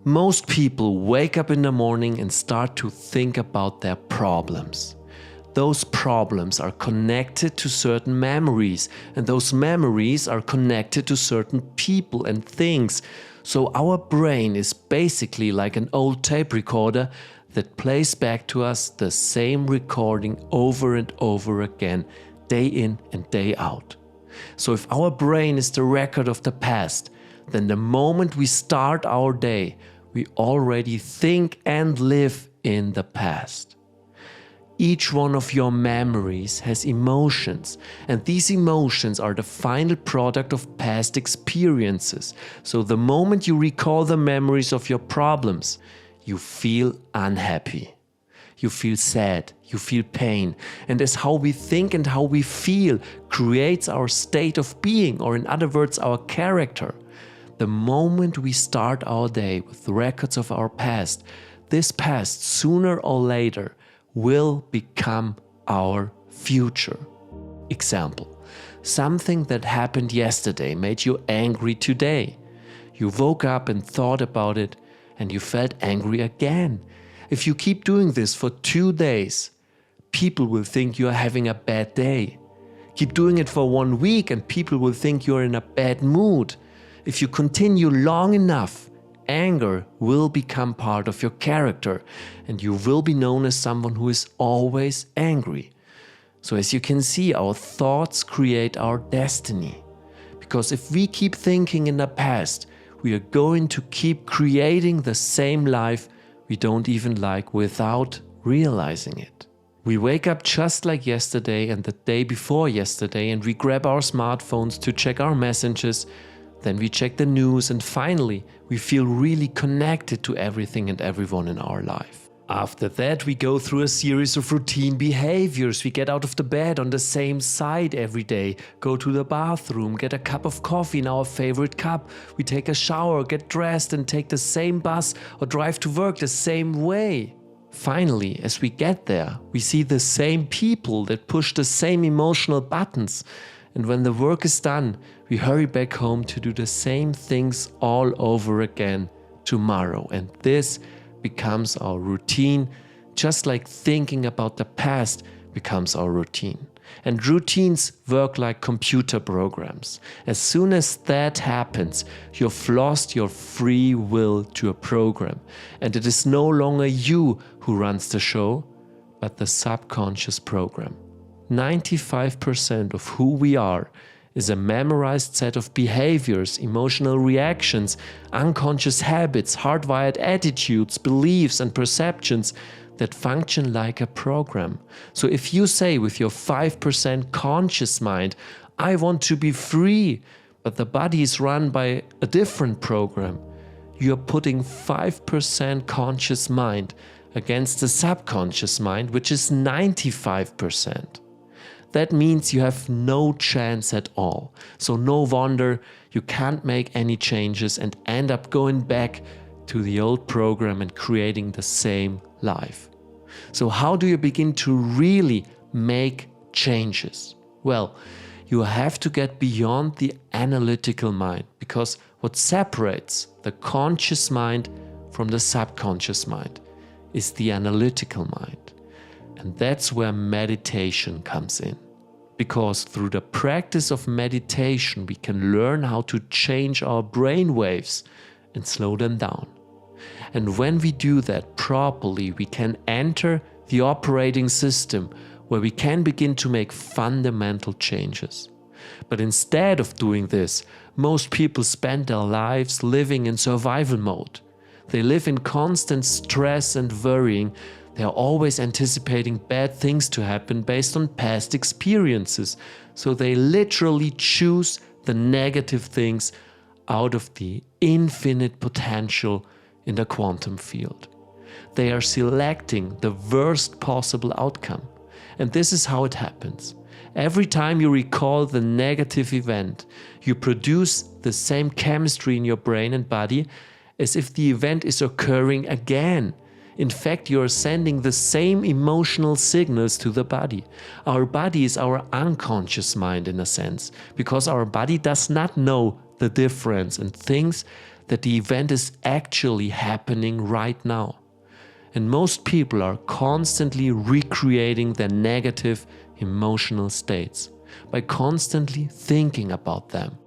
Most people wake up in the morning and start to think about their problems. Those problems are connected to certain memories, and those memories are connected to certain people and things. So our brain is basically like an old tape recorder that plays back to us the same recording over and over again, day in and day out. So if our brain is the record of the past, then the moment we start our day, we already think and live in the past. Each one of your memories has emotions, and these emotions are the final product of past experiences. So the moment you recall the memories of your problems, you feel unhappy. You feel sad, you feel pain, and as how we think and how we feel creates our state of being, or in other words, our character. The moment we start our day with records of our past, this past sooner or later will become our future. Example: something that happened yesterday made you angry today. You woke up and thought about it, and you felt angry again. If you keep doing this for 2 days, people will think you are having a bad day. Keep doing it for 1 week and people will think you're in a bad mood. If you continue long enough, anger will become part of your character and you will be known as someone who is always angry. So as you can see, our thoughts create our destiny. Because if we keep thinking in the past, we are going to keep creating the same life we don't even like without realizing it. We wake up just like yesterday and the day before yesterday, and we grab our smartphones to check our messages. Then we check the news, and finally we feel really connected to everything and everyone in our life. After that, we go through a series of routine behaviors. We get out of the bed on the same side every day, go to the bathroom, get a cup of coffee in our favorite cup. We take a shower, get dressed and take the same bus or drive to work the same way. Finally, as we get there, we see the same people that push the same emotional buttons. And when the work is done, we hurry back home to do the same things all over again tomorrow. And this becomes our routine, just like thinking about the past becomes our routine. And routines work like computer programs. As soon as that happens, you've lost your free will to a program. And it is no longer you who runs the show, but the subconscious program. 95% of who we are is a memorized set of behaviors, emotional reactions, unconscious habits, hardwired attitudes, beliefs and perceptions that function like a program. So if you say with your 5% conscious mind, I want to be free, but the body is run by a different program, you're putting 5% conscious mind against the subconscious mind, which is 95%. That means you have no chance at all. So no wonder you can't make any changes and end up going back to the old program and creating the same life. So how do you begin to really make changes? Well, you have to get beyond the analytical mind, because what separates the conscious mind from the subconscious mind is the analytical mind. And that's where meditation comes in. Because through the practice of meditation, we can learn how to change our brain waves and slow them down. And when we do that properly, we can enter the operating system where we can begin to make fundamental changes. But instead of doing this, most people spend their lives living in survival mode. They live in constant stress and worrying. They are always anticipating bad things to happen based on past experiences. So they literally choose the negative things out of the infinite potential in the quantum field. They are selecting the worst possible outcome. And this is how it happens. Every time you recall the negative event, you produce the same chemistry in your brain and body as if the event is occurring again. In fact, you are sending the same emotional signals to the body. Our body is our unconscious mind in a sense, because our body does not know the difference and thinks that the event is actually happening right now. And most people are constantly recreating their negative emotional states by constantly thinking about them.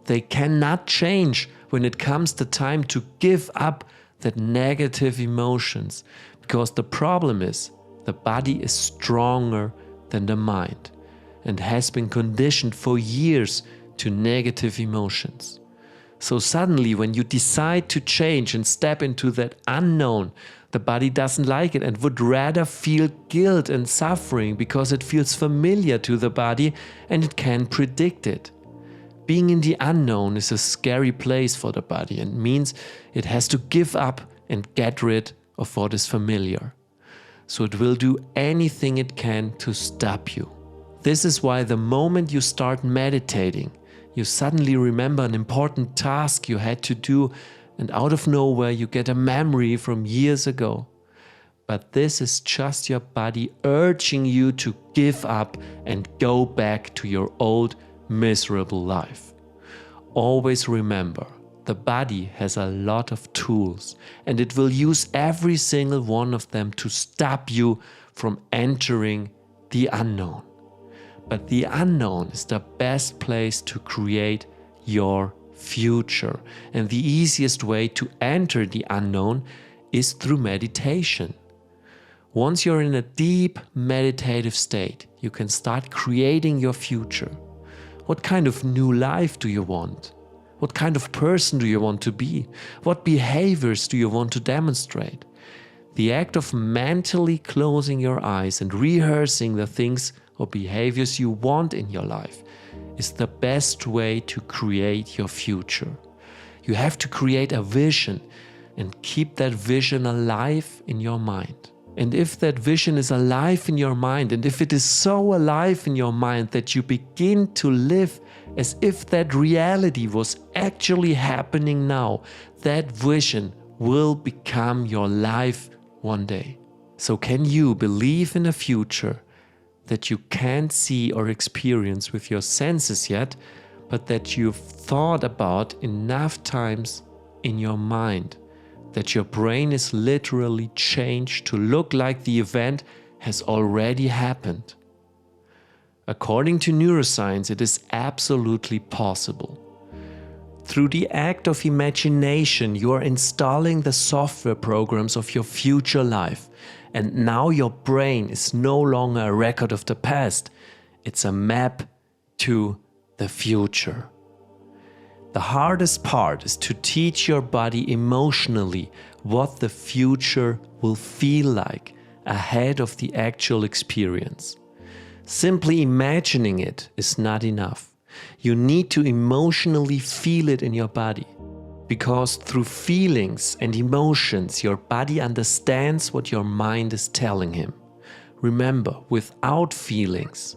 They cannot change when it comes the time to give up that negative emotions, because the problem is the body is stronger than the mind and has been conditioned for years to negative emotions. So suddenly when you decide to change and step into that unknown, the body doesn't like it and would rather feel guilt and suffering because it feels familiar to the body and it can predict it. Being in the unknown is a scary place for the body and means it has to give up and get rid of what is familiar. So it will do anything it can to stop you. This is why the moment you start meditating, you suddenly remember an important task you had to do, and out of nowhere you get a memory from years ago. But this is just your body urging you to give up and go back to your old miserable life. Always remember, the body has a lot of tools and it will use every single one of them to stop you from entering the unknown. But the unknown is the best place to create your future. And the easiest way to enter the unknown is through meditation. Once you're in a deep meditative state, you can start creating your future. What kind of new life do you want? What kind of person do you want to be? What behaviors do you want to demonstrate? The act of mentally closing your eyes and rehearsing the things or behaviors you want in your life is the best way to create your future. You have to create a vision and keep that vision alive in your mind. And if that vision is alive in your mind, and if it is so alive in your mind that you begin to live as if that reality was actually happening now, that vision will become your life one day. So can you believe in a future that you can't see or experience with your senses yet, but that you've thought about enough times in your mind, that your brain is literally changed to look like the event has already happened? According to neuroscience, it is absolutely possible. Through the act of imagination, you are installing the software programs of your future life. And now your brain is no longer a record of the past, it's a map to the future. The hardest part is to teach your body emotionally what the future will feel like ahead of the actual experience. Simply imagining it is not enough. You need to emotionally feel it in your body. Because through feelings and emotions, your body understands what your mind is telling him. Remember, without feelings,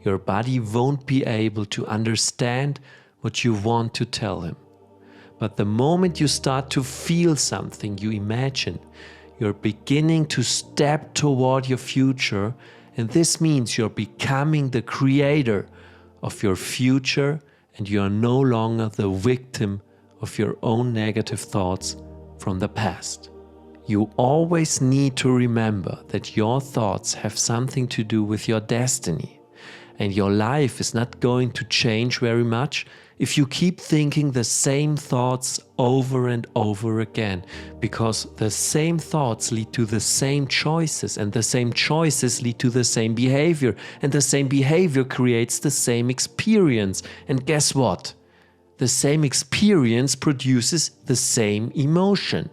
your body won't be able to understand what you want to tell him. But the moment you start to feel something you imagine, you're beginning to step toward your future, and this means you're becoming the creator of your future and you are no longer the victim of your own negative thoughts from the past. You always need to remember that your thoughts have something to do with your destiny, and your life is not going to change very much if you keep thinking the same thoughts over and over again, because the same thoughts lead to the same choices, and the same choices lead to the same behavior, and the same behavior creates the same experience. And guess what? The same experience produces the same emotion.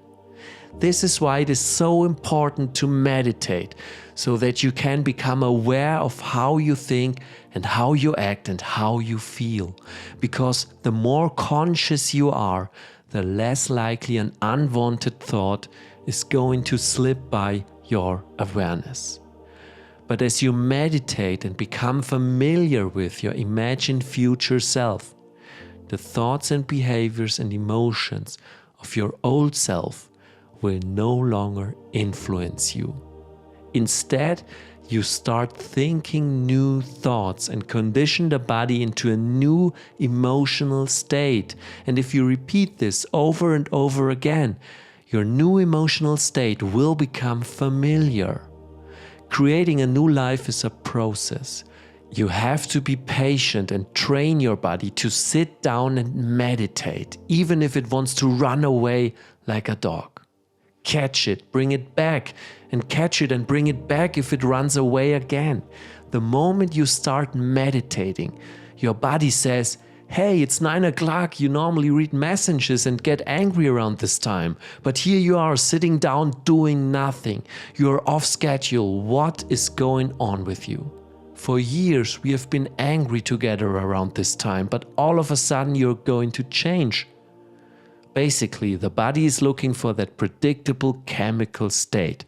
This is why it is so important to meditate, so that you can become aware of how you think and how you act and how you feel. Because the more conscious you are, the less likely an unwanted thought is going to slip by your awareness. But as you meditate and become familiar with your imagined future self, the thoughts and behaviors and emotions of your old self will no longer influence you. Instead, you start thinking new thoughts and condition the body into a new emotional state. And if you repeat this over and over again, your new emotional state will become familiar. Creating a new life is a process. You have to be patient and train your body to sit down and meditate, even if it wants to run away like a dog. Catch it, bring it back, and catch it and bring it back if it runs away again. The moment you start meditating, your body says, hey, it's 9 o'clock, you normally read messages and get angry around this time. But here you are sitting down doing nothing. You're off schedule. What is going on with you? For years we have been angry together around this time, but all of a sudden you're going to change. Basically, the body is looking for that predictable chemical state,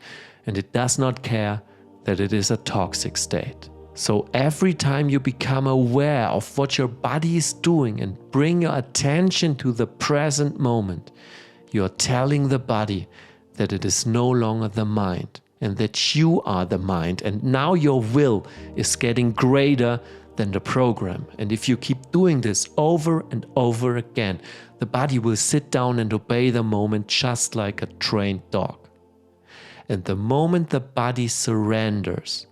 and it does not care that it is a toxic state. So every time you become aware of what your body is doing and bring your attention to the present moment, you are telling the body that it is no longer the mind and that you are the mind, and now your will is getting greater than the program. And if you keep doing this over and over again, the body will sit down and obey the moment just like a trained dog. And the moment the body surrenders,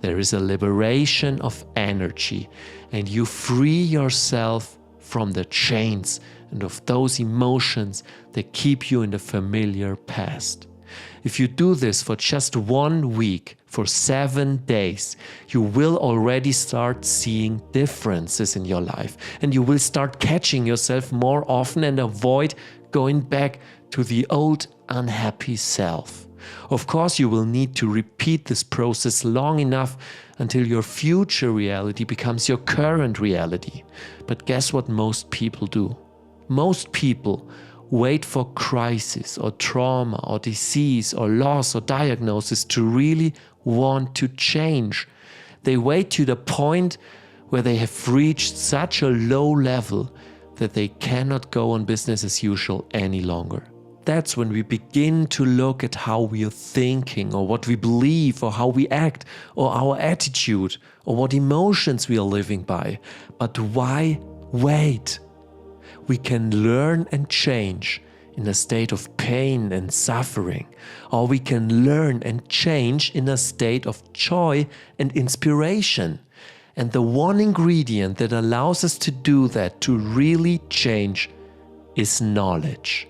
there is a liberation of energy, and you free yourself from the chains and of those emotions that keep you in the familiar past. If you do this for just 1 week, for 7 days, you will already start seeing differences in your life, and you will start catching yourself more often and avoid going back to the old unhappy self. Of course, you will need to repeat this process long enough until your future reality becomes your current reality. But guess what most people do? Most people wait for crisis or trauma or disease or loss or diagnosis to really want to change. They wait to the point where they have reached such a low level that they cannot go on business as usual any longer. That's when we begin to look at how we are thinking or what we believe or how we act or our attitude or what emotions we are living by. But why wait? We can learn and change in a state of pain and suffering, or we can learn and change in a state of joy and inspiration. And the one ingredient that allows us to do that, to really change, is knowledge.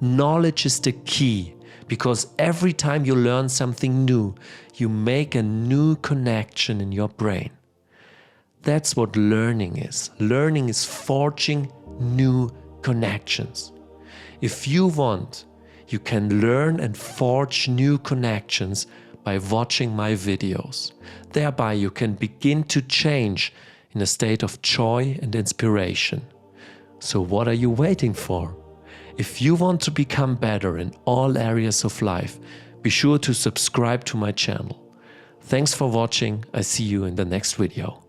Knowledge is the key, because every time you learn something new, you make a new connection in your brain. That's what learning is. Learning is forging new connections. If you want, you can learn and forge new connections by watching my videos. Thereby you can begin to change in a state of joy and inspiration. So what are you waiting for? If you want to become better in all areas of life, be sure to subscribe to my channel. Thanks for watching. I see you in the next video.